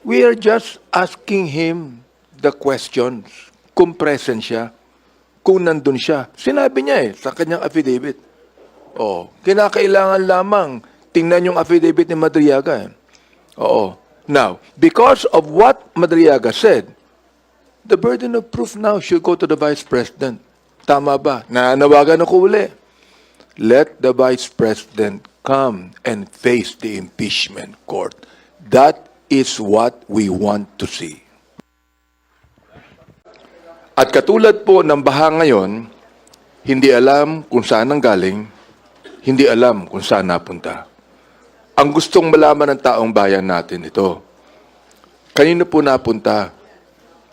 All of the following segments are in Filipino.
We are just asking him the questions. Kung present siya, kung nandun siya. Sinabi niya sa kanyang affidavit. Kinakailangan lamang tingnan yung affidavit ni Madriaga. Now, because of what Madriaga said, the burden of proof now should go to the Vice President. Tama ba? Nananawagan ako uli. Let the Vice President come and face the impeachment court. That is what we want to see. At katulad po ng baha ngayon, hindi alam kung saan nanggaling, hindi alam kung saan napunta. Ang gustong malaman ng taong bayan natin ito, kanino po napunta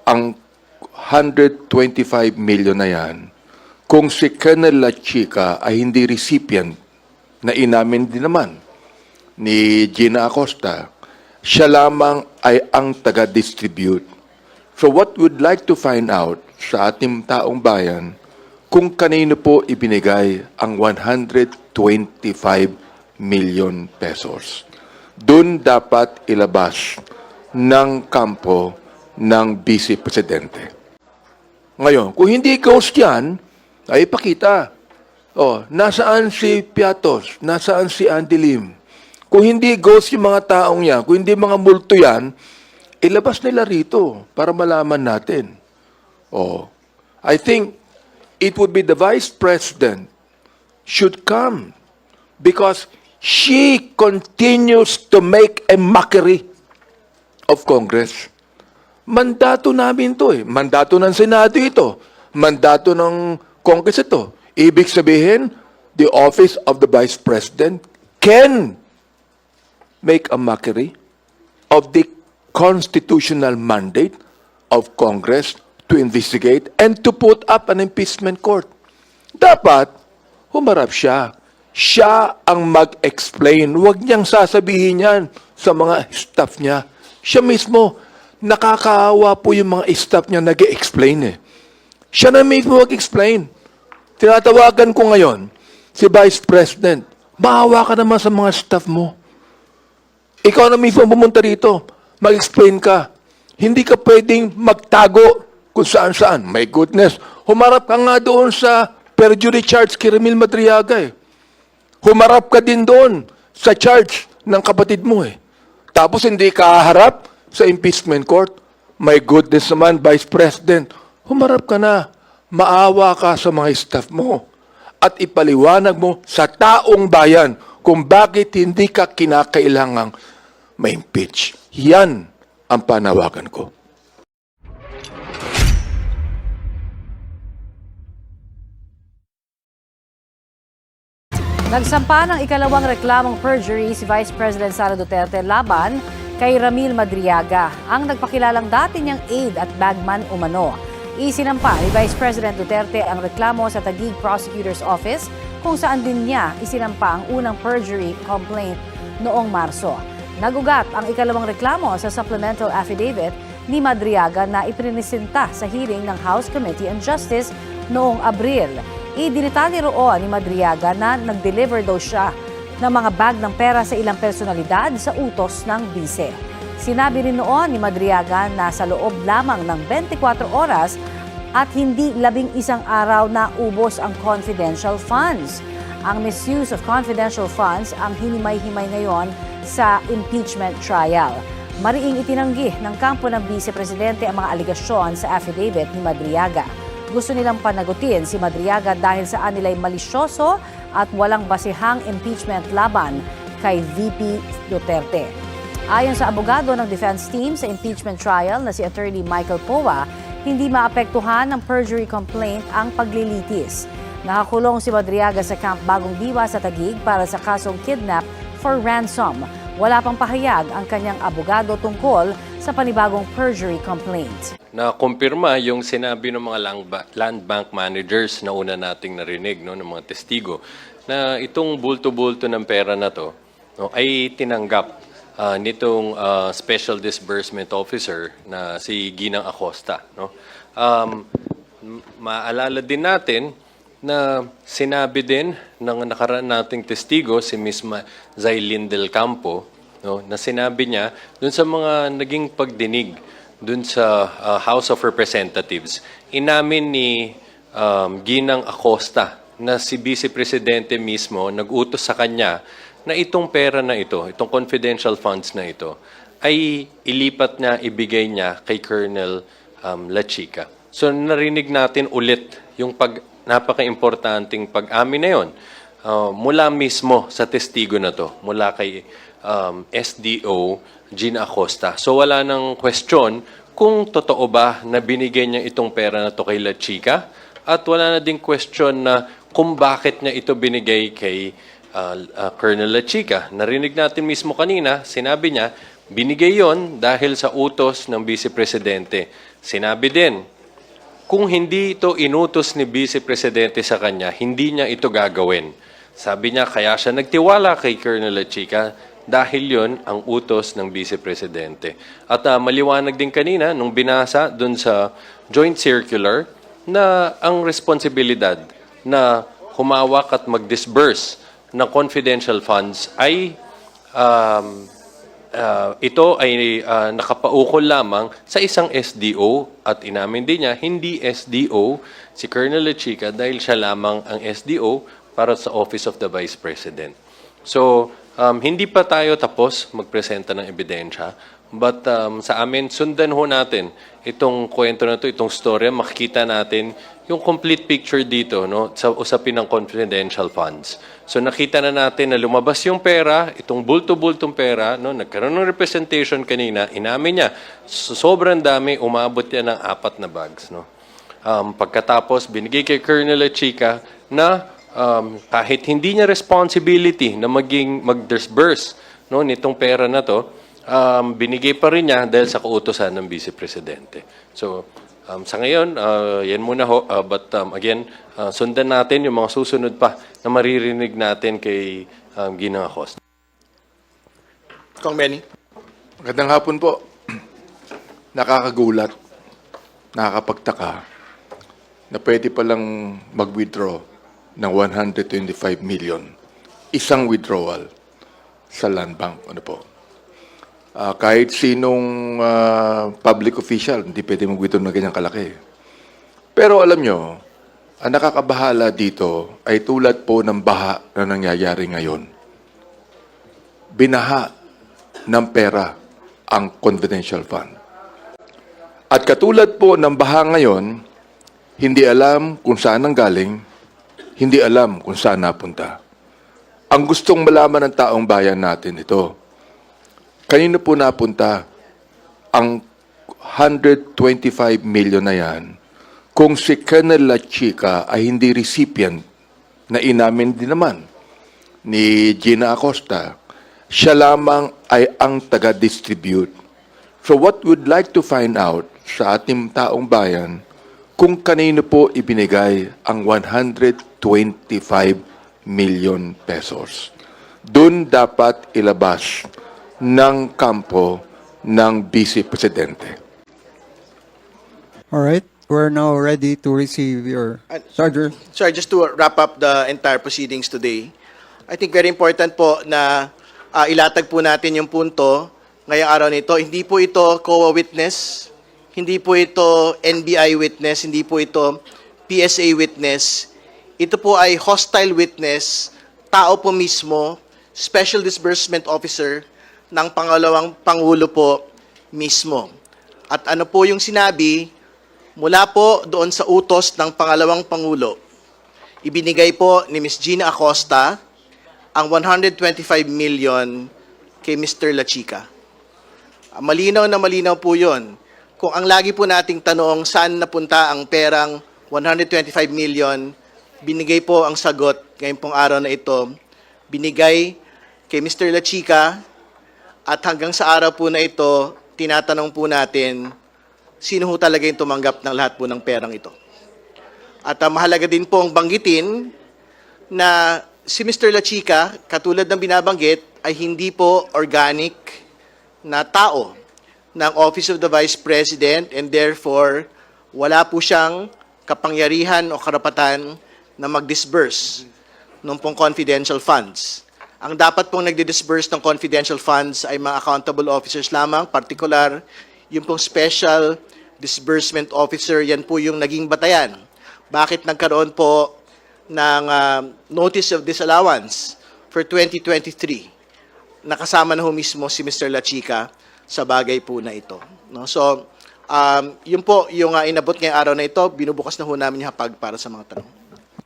ang 125 million na yan kung si Colonel La Chica ay hindi recipient na inamin din naman ni Gina Acosta, siya lamang ay ang taga-distribute. So what we'd like to find out sa ating taong bayan, kung kanino po ibinigay ang 125 million pesos. Doon dapat ilabas ng kampo ng Vice Presidente. Ngayon, kung hindi ghost yan, ay ipakita. Nasaan si Piatos? Nasaan si Andy Lim? Kung hindi ghost yung mga taong yan, kung hindi mga multo yan, ilabas nila rito para malaman natin. I think it would be the Vice President should come because she continues to make a mockery of Congress. Mandato namin to Mandato ng Senado ito. Mandato ng Congress ito. Ibig sabihin, the office of the Vice President can make a mockery of the constitutional mandate of Congress to investigate and to put up an impeachment court. Dapat, humarap siya. Siya ang mag-explain. Huwag niyang sasabihin yan sa mga staff niya. Siya mismo, nakakaawa po yung mga staff niya nag-explain Siya na mismo mag-explain. Tinatawagan ko ngayon, si Vice President, maawa ka naman sa mga staff mo. Ikaw na mismo pumunta rito, mag-explain ka. Hindi ka pwedeng magtago kung saan-saan. My goodness, humarap ka nga doon sa perjury charge kay Ramil Madriaga Humarap ka din doon sa charge ng kapatid mo Tapos hindi ka haharap sa impeachment court. My goodness naman, Vice President, humarap ka na. Maawa ka sa mga staff mo. At ipaliwanag mo sa taong bayan kung bakit hindi ka kinakailangang ma-impeach. Yan ang panawagan ko. Nagsampa ng ikalawang reklamong perjury si Vice President Sara Duterte laban kay Ramil Madriaga, ang nagpakilalang dati niyang aide at bagman umano. Isinampa ni Vice President Duterte ang reklamo sa Taguig Prosecutor's Office kung saan din niya isinampa ang unang perjury complaint noong Marso. Nagugat ang ikalawang reklamo sa supplemental affidavit ni Madriaga na iprinisenta sa hearing ng House Committee on Justice noong Abril. Idinitali roon ni Madriaga na nag-deliver daw siya ng mga bag ng pera sa ilang personalidad sa utos ng bise. Sinabi rin noon ni Madriaga na sa loob lamang ng 24 oras at hindi 11 araw na ubos ang confidential funds. Ang misuse of confidential funds ang hinimay-himay ngayon sa impeachment trial. Mariing itinanggi ng kampo ng Vice Presidente ang mga aligasyon sa affidavit ni Madriaga. Gusto nilang panagutin si Madriaga dahil saan nila'y malisyoso at walang basihang impeachment laban kay VP Duterte. Ayon sa abogado ng defense team sa impeachment trial na si Attorney Michael Poa, hindi maapektuhan ng perjury complaint ang paglilitis. Nakakulong si Madriaga sa Camp Bagong Diwa sa Taguig para sa kasong kidnap for ransom. Wala pang pahayag ang kanyang abogado tungkol sa panibagong perjury complaint. Na-kumpirma yung sinabi ng mga land bank managers na una nating narinig, ng mga testigo, na itong bulto-bulto ng pera na to ay tinanggap nitong Special Disbursement Officer na si Ginang Acosta. Maalala din natin na sinabi din ng nakaraan nating testigo, si Ms. Zailin Del Campo, no, na sinabi niya dun sa mga naging pagdinig dun sa House of Representatives. Inamin ni Ginang Acosta na si Vice Presidente mismo nag-utos sa kanya na itong pera na ito, itong confidential funds na ito, ay ilipat niya, ibigay niya kay Colonel La Chica. So narinig natin ulit yung napaka-importanting pag-amin na yun mula mismo sa testigo na to, mula kay SDO Gina Acosta. So wala nang question kung totoo ba na binigay niya itong pera na to kay La Chica at wala na ding question na kung bakit niya ito binigay kay Colonel La Chica. Narinig natin mismo kanina, sinabi niya, binigay yon dahil sa utos ng Vice Presidente. Sinabi din, kung hindi ito inutos ni Vice Presidente sa kanya, hindi niya ito gagawin. Sabi niya, kaya siya nagtiwala kay Colonel La Chica dahil yon ang utos ng Vice Presidente. At maliwanag din kanina, nung binasa dun sa joint circular, na ang responsibilidad na humawak at mag-disburse ng confidential funds ay ito ay nakapaukol lamang sa isang SDO at inamin din niya, hindi SDO si Colonel La Chica dahil siya lamang ang SDO para sa Office of the Vice President. So, hindi pa tayo tapos magpresenta ng ebidensya, but sa amin, sundan ho natin itong kwento na ito, itong storya, makikita natin yung complete picture dito no, sa usapin ng confidential funds. So nakita na natin na lumabas yung pera, itong bulto-bultong pera, no, nagkaroon ng representation kanina, inamin niya, sobrang dami, umabot yan ng 4 na bags. No? Pagkatapos, binigay kay Colonel La Chica na kahit hindi niya responsibility na mag-disburse no, nitong pera na to, binigay pa rin niya dahil sa kautusan ng Vice Presidente. So, sa ngayon, yan muna ho. But again, sundan natin yung mga susunod pa na maririnig natin kay Ginang Acosta. Kong Benny. Magandang hapon po. Nakakagulat, nakakapagtaka na pwede palang mag-withdraw ng 125 million. Isang withdrawal sa Land Bank. Ano po? Kahit sinong public official, hindi pwede mag-withdraw na ganyang kalaki. Pero alam nyo, ang nakakabahala dito ay tulad po ng baha na nangyayari ngayon. Binaha ng pera ang confidential fund. At katulad po ng baha ngayon, hindi alam kung saan nanggaling, hindi alam kung saan napunta. Ang gustong malaman ng taong bayan natin ito, kanino po napunta ang 125 million na yan kung si Colonel La Chica ay hindi recipient na inamin din naman ni Gina Acosta, siya lamang ay ang taga-distribute. So what we'd like to find out sa ating taong bayan kung kanino po ibinigay ang 125 million pesos. Doon dapat ilabas ng kampo ng Vice Presidente. All right, we're now ready to receive your charger. Sorry, just to wrap up the entire proceedings today, I think very important po na ilatag po natin yung punto ngayong araw nito. Hindi po ito COA witness, hindi po ito NBI witness, hindi po ito PSA witness. Ito po ay hostile witness, tao po mismo, Special Disbursement Officer ng pangalawang Pangulo po mismo. At ano po yung sinabi, mula po doon sa utos ng pangalawang Pangulo, ibinigay po ni Ms. Gina Acosta ang 125 million kay Mr. La Chica. Malinaw na malinaw po yun. Kung ang lagi po nating tanong saan napunta ang perang 125 million, binigay po ang sagot ngayong pong araw na ito, binigay kay Mr. La Chica. At hanggang sa araw po na ito, tinatanong po natin, sino ho talaga yung tumanggap ng lahat po ng perang ito. At mahalaga din pong banggitin na si Mr. La Chica, katulad ng binabanggit, ay hindi po organic na tao ng Office of the Vice President and therefore, wala po siyang kapangyarihan o karapatan na mag-disburse ng pong confidential funds. Ang dapat pong nagdi-disburse ng confidential funds ay mga accountable officers lamang, particular, yung pong special disbursement officer, yan po yung naging batayan. Bakit nagkaroon po ng notice of disallowance for 2023? Nakasama na ho mismo si Mr. La Chica sa bagay po na ito. No? So, yun po yung inabot ngayong araw na ito, binubukas na ho namin yung hapag para sa mga tanong.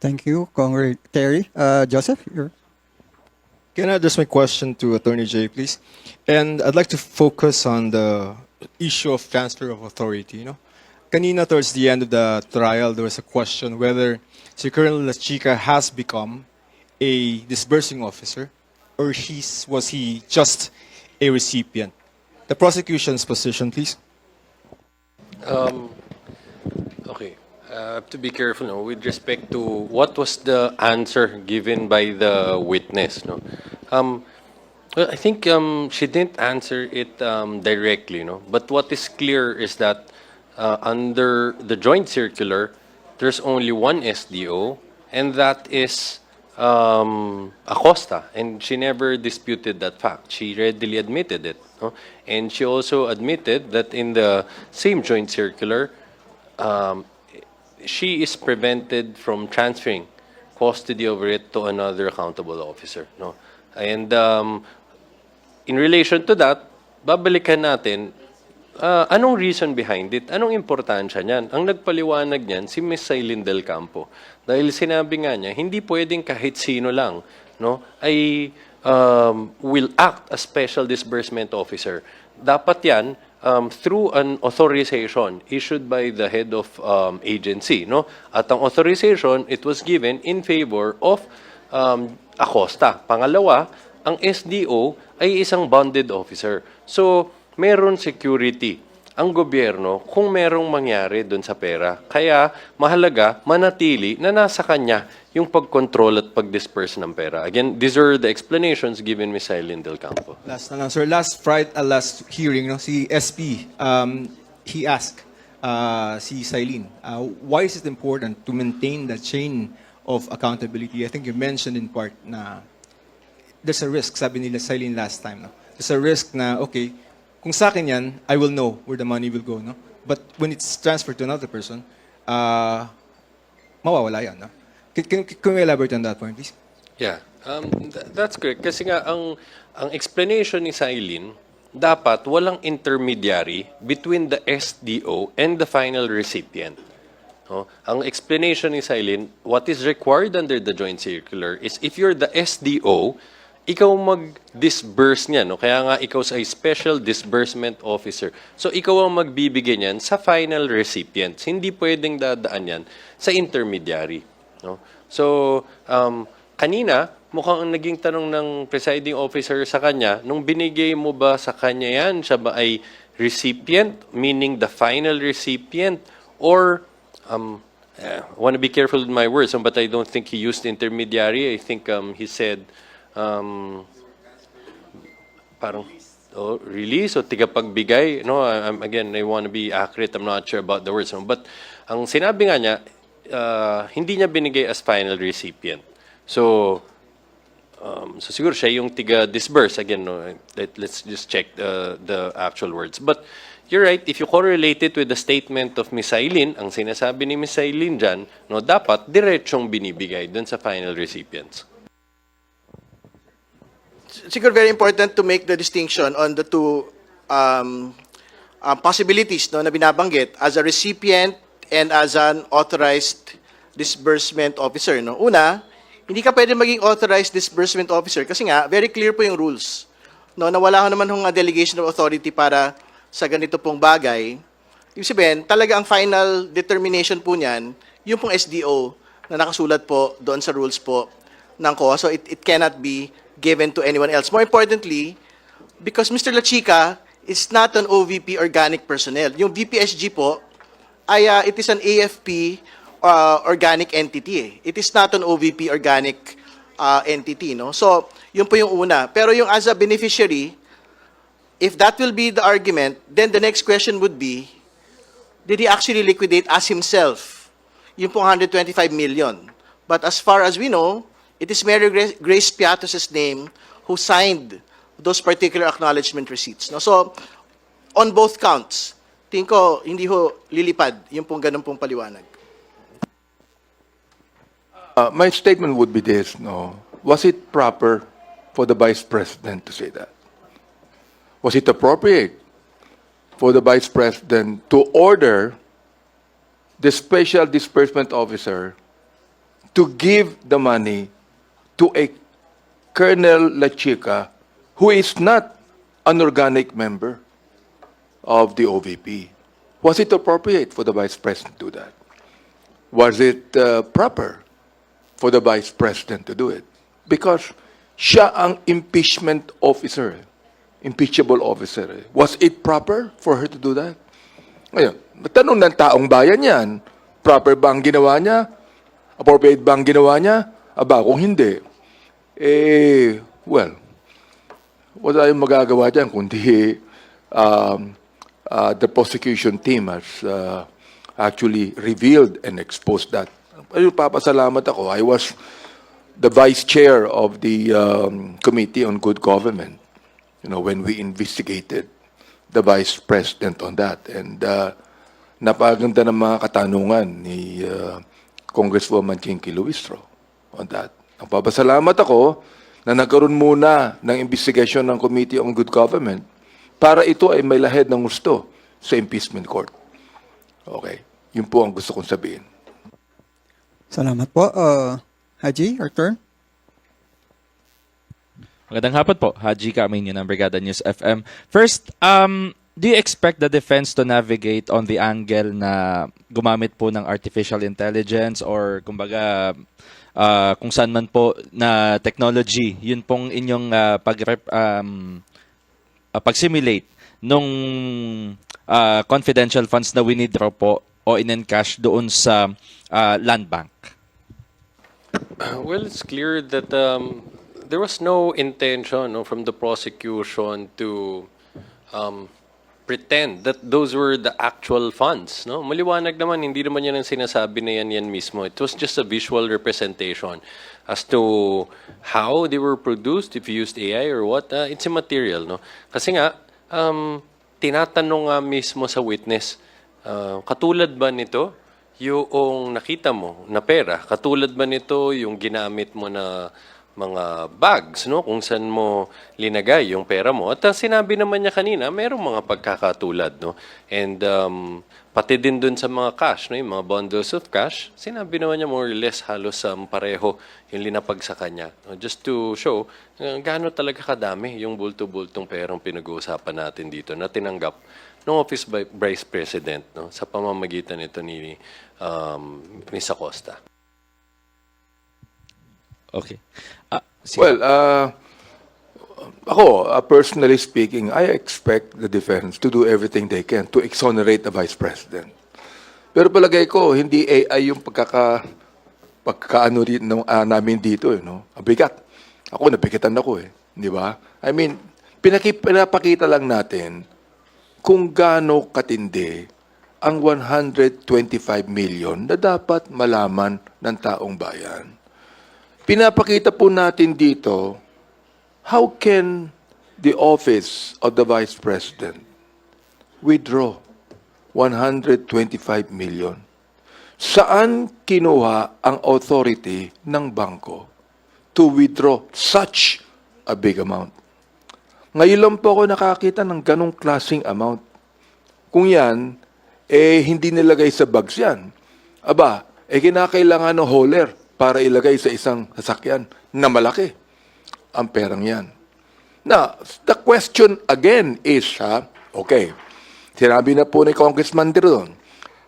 Thank you, Congressman Terry. Joseph, you're... Can I address my question to Attorney Jay, please? And I'd like to focus on the issue of transfer of authority. Kanina, towards the end of the trial, there was a question whether si Colonel La Chica has become a disbursing officer or was he just a recipient? The prosecution's position, please. Okay. I have to be careful with respect to what was the answer given by the witness. Well, I think she didn't answer it directly. But what is clear is that under the joint circular, there's only one SDO, and that is Acosta, and she never disputed that fact. She readily admitted it. And she also admitted that in the same joint circular, she is prevented from transferring custody over it to another accountable officer. And in relation to that, babalikan natin, anong reason behind it? Anong importansya niyan? Ang nagpaliwanag niyan, si Ms. Sailin Del Campo. Dahil sinabi nga niya, hindi pwedeng kahit sino lang ay will act as special disbursement officer. Dapat yan, through an authorization issued by the head of agency. At ang authorization, it was given in favor of Acosta. Pangalawa, ang SDO ay isang bonded officer. So, meron security ang gobyerno kung merong mangyari doon sa pera. Kaya, mahalaga, manatili na nasa kanya yung pag-control at pag-disperse ng pera. Again, these are the explanations given Ms. Eileen Del Campo. Last na lang, sir. Last hearing, si SP, he asked si Sailin, why is it important to maintain the chain of accountability? I think you mentioned in part na there's a risk, sabi nila Sailin last time. There's a risk na, okay, kung sa akin yan, I will know where the money will go. But when it's transferred to another person, mawawala yan. Can you elaborate on that point, please? Yeah, that's correct. Kasi nga, ang explanation ni Sailin, dapat walang intermediary between the SDO and the final recipient. Ang explanation ni Sailin, what is required under the joint circular is if you're the SDO, ikaw mag-disburse niyan. Kaya nga ikaw ay special disbursement officer. So ikaw ang magbibigay niyan sa final recipients. Hindi pwedeng dadaan yan sa intermediary. So, kanina, mukhang ang naging tanong ng presiding officer sa kanya, nung binigay mo ba sa kanya yan, siya ba ay recipient, meaning the final recipient, or, I want to be careful with my words, but I don't think he used intermediary. I think he said, parang, release o tigapagbigay. Again, I want to be accurate. I'm not sure about the words. But ang sinabi nga niya, hindi niya binigay as final recipient. So siguro siya yung tiga-disburse. Again, let's just check the actual words. But you're right, if you correlate it with the statement of Ms. Eileen, ang sinasabi ni Ms. Eileen dyan, dapat diretsong binibigay dun sa final recipients. Siguro very important to make the distinction on the two possibilities na binabanggit as a recipient and as an authorized disbursement officer. Una, hindi ka pwede maging authorized disbursement officer kasi nga, very clear po yung rules. Na wala ka naman hong delegation of authority para sa ganito pong bagay. Ibig sabihin, talaga ang final determination po niyan, yung pong SDO na nakasulat po doon sa rules po ng COA. So it cannot be given to anyone else. More importantly, because Mr. La Chica is not an OVP organic personnel. Yung VPSG po, ay it is an AFP organic entity. It is not an OVP organic entity. So, yun po yung una. Pero yung as a beneficiary, if that will be the argument, then the next question would be, did he actually liquidate as himself? Yung pong 125 million. But as far as we know, it is Mary Grace Piatos's name who signed those particular acknowledgement receipts. No? So, on both counts, tingin ko, hindi ho lilipad yung pong ganun pong paliwanag. My statement would be this, no? Was it proper for the Vice President to say that? Was it appropriate for the Vice President to order the Special Disbursement Officer to give the money to a Colonel La Chica who is not an organic member of the OVP? Was it appropriate for the Vice President to do that? Was it proper for the Vice President to do it? Because siya ang impeachment officer, impeachable officer. Was it proper for her to do that? Ngayon, tanong ng taong bayan yan, proper ba ang ginawa niya? Appropriate ba ang ginawa niya? Aba, kung hindi, well, wala tayong magagawa dyan kundi the prosecution team has actually revealed and exposed that. Ayun, papasalamat ako. I was the vice chair of the Committee on Good Government, when we investigated the vice president on that. And napaganda ng mga katanungan ni Congresswoman Chinky Luistro on that. Nagpapasalamat ako na nagkaroon muna ng investigation ng Committee on Good Government para ito ay may lahid ng gusto sa impeachment court. Okay. Yun po ang gusto kong sabihin. Salamat po. Haji, your turn. Magandang hapon po. Haji Kaminyo ng Brigada News FM. First, do you expect the defense to navigate on the angle na gumamit po ng artificial intelligence or kumbaga kung saan man po na technology, yun pong inyong pag-simulate nung confidential funds na winidraw po o in-encash doon sa land bank? Well, it's clear that there was no intention, no, from the prosecution to pretend that those were the actual funds. No? Maliwanag naman, hindi naman yan ang sinasabi na yan mismo. It was just a visual representation as to how they were produced, if you used AI or what. It's immaterial. No? Kasi nga, tinatanong nga mismo sa witness, katulad ba nito yung nakita mo na pera? Katulad ba nito yung ginamit mo na mga bags, no? Kung saan mo linagay yung pera mo. At sinabi naman niya kanina, mayroong mga pagkakatulad, no? And pati din dun sa mga cash, no? Yung mga bundles of cash, sinabi naman niya more or less halos pareho yung linapag sa kanya. No? Just to show gaano talaga kadami yung bulto-bultong perang pinag-uusapan natin dito na tinanggap ng Office Vice President, no? Sa pamamagitan nito ni Ms. Acosta. Okay. Well, ako, personally speaking, I expect the defense to do everything they can to exonerate the Vice President. Pero palagay ko, hindi AI yung pagkaano namin dito, no? Ang bigat. Ako, nabigitan ako, Di ba? I mean, pinapakita lang natin kung gaano katindi ang 125 million na dapat malaman ng taong bayan. Pinapakita po natin dito, how can the office of the Vice President withdraw 125 million? Saan kinuha ang authority ng bangko to withdraw such a big amount? Ngayon lang po ako nakakita ng ganong klaseng amount. Kung yan, hindi nilagay sa bags yan. Aba, kinakailangan ng hauler para ilagay sa isang sasakyan na malaki ang perang yan. Now, the question again is, okay, sinabi na po ni Congressman Diron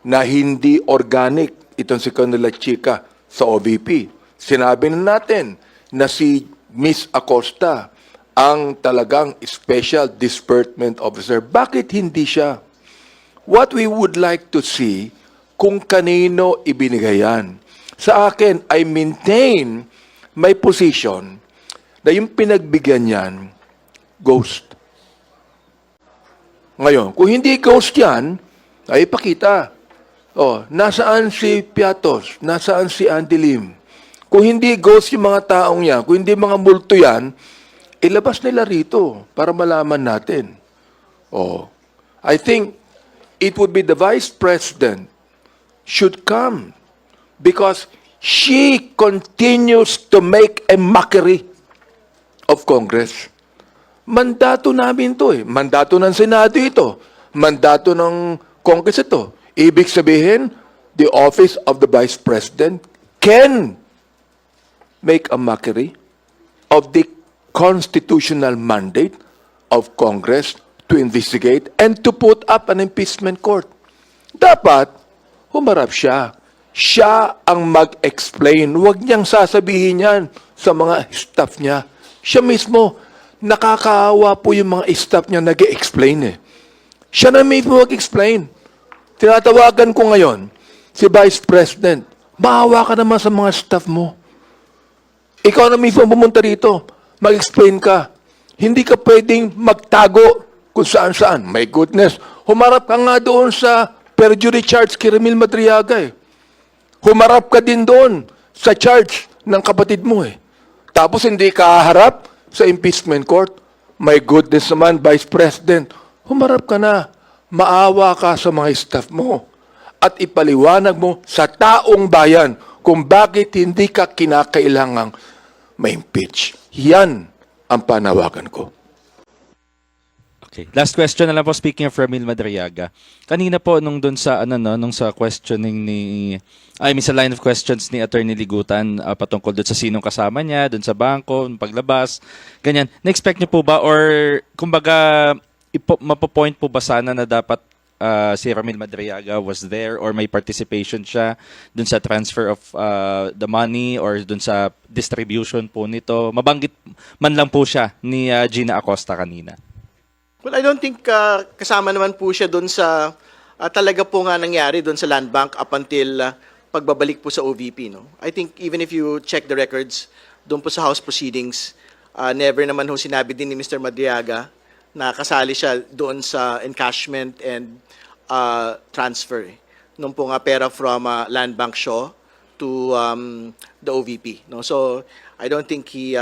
na hindi organic itong si Colonel Chica sa OVP. Sinabi na natin na si Miss Acosta ang talagang Special Disbursement Officer. Bakit hindi siya? What we would like to see kung kanino ibinigay yan. Sa akin, I maintain my position na yung pinagbigyan yan, ghost. Ngayon, kung hindi ghost yan, ay ipakita. Nasaan si Piatos? Nasaan si Andy Lim? Kung hindi ghost yung mga taong yan, kung hindi mga multo yan, ilabas nila rito para malaman natin. Oh, I think it would be the Vice President should come because she continues to make a mockery of Congress. Mandato namin to eh. Mandato ng Senado ito. Mandato ng Congress ito. Ibig sabihin, the office of the Vice President can make a mockery of the constitutional mandate of Congress to investigate and to put up an impeachment court. Dapat, humarap siya. Siya ang mag-explain. Huwag niyang sasabihin yan sa mga staff niya. Siya mismo, nakakaawa po yung mga staff niya nag-explain eh. Siya na mismo mag-explain. Tinatawagan ko ngayon, si Vice President, maawa ka naman sa mga staff mo. Ikaw na mismo pumunta rito, mag-explain ka. Hindi ka pwedeng magtago kung saan-saan. My goodness, humarap ka nga doon sa perjury charge kay Ramil Madriaga eh. Humarap ka din doon sa charge ng kapatid mo eh. Tapos hindi ka harap sa impeachment court. My goodness naman, Vice President, humarap ka na. Maawa ka sa mga staff mo. At ipaliwanag mo sa taong bayan kung bakit hindi ka kinakailangang ma-impeach. Yan ang panawagan ko. Okay. Last question na lang po, speaking of Ramil Madriaga. Kanina po nung doon sa nung sa questioning sa line of questions ni Attorney Ligutan patungkol doon sa sinong kasama niya, doon sa bangko, paglabas, ganyan. Na-expect niyo po ba or kumbaga mapo-point po ba sana na dapat si Ramil Madriaga was there or may participation siya doon sa transfer of the money or doon sa distribution po nito? Mabanggit man lang po siya ni Gina Acosta kanina. Well, I don't think kasama naman po siya doon sa talaga po nga nangyari doon sa Land Bank up until pagbabalik po sa OVP. No? I think even if you check the records doon po sa House proceedings, never naman ho sinabi din ni Mr. Madriaga na kasali siya doon sa encashment and transfer. Nung po nga pera from Land Bank Shaw to the OVP. No? So, I don't think he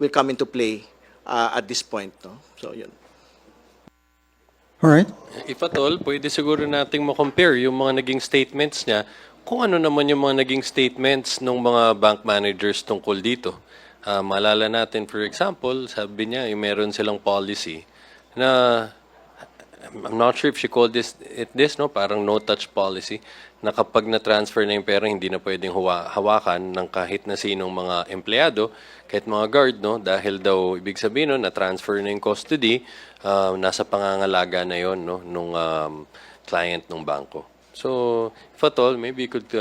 will come into play at this point. No? So, yun. Alright. If at all, pwede siguro nating ma-compare yung mga naging statements niya kung ano naman yung mga naging statements ng mga bank managers tungkol dito. Maalala natin, for example, sabi niya, yung meron silang policy na, I'm not sure if she called this, no? Parang no-touch policy, na kapag na-transfer na yung pera, hindi na pwedeng hawakan ng kahit na sinong mga empleyado, kahit mga guard, no? Dahil daw, ibig sabihin, no, na-transfer na yung custody, nasa pangangalaga na yon, no, nung client ng bangko. So, if at all, maybe you could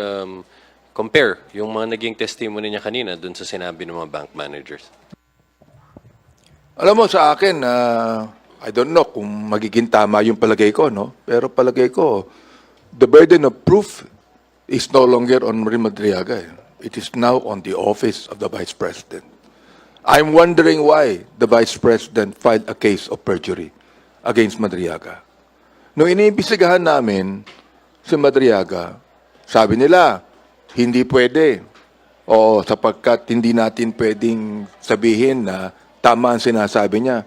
compare yung mga naging testimony niya kanina dun sa sinabi ng mga bank managers. Alam mo, sa akin, I don't know kung magiging tama yung palagay ko, no? Pero palagay ko, the burden of proof is no longer on Ramil Madriaga. It is now on the office of the Vice President. I'm wondering why the Vice President filed a case of perjury against Madriaga. Nung iniimbestigahan namin si Madriaga, sabi nila, hindi pwede. O sapagkat hindi natin pwedeng sabihin na tama ang sinasabi niya.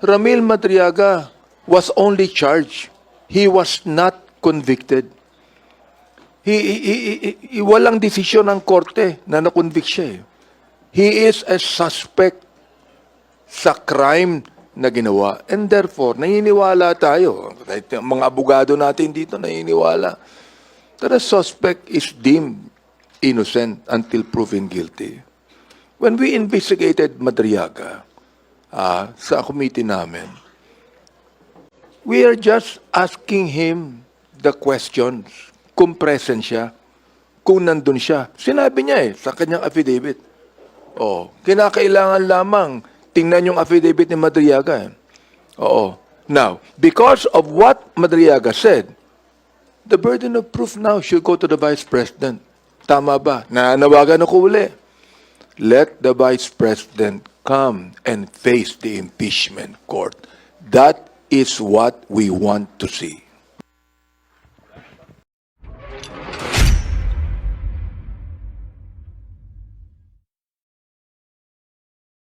Ramil Madriaga was only charged. He was not convicted. Walang desisyon ng korte na na-convict siya eh. He is a suspect sa crime na ginawa. And therefore, naniniwala tayo. Mga abogado natin dito naniniwala that a suspect is deemed innocent until proven guilty. When we investigated Madriaga sa committee namin, we are just asking him the questions. Kung present siya, kung nandun siya. Sinabi niya sa kanyang affidavit. Kinakailangan lamang tingnan yung affidavit ni Madriaga. Now, because of what Madriaga said, the burden of proof now should go to the Vice President. Tama ba? Nanawagan ako uli. Let the Vice President come and face the impeachment court. That is what we want to see.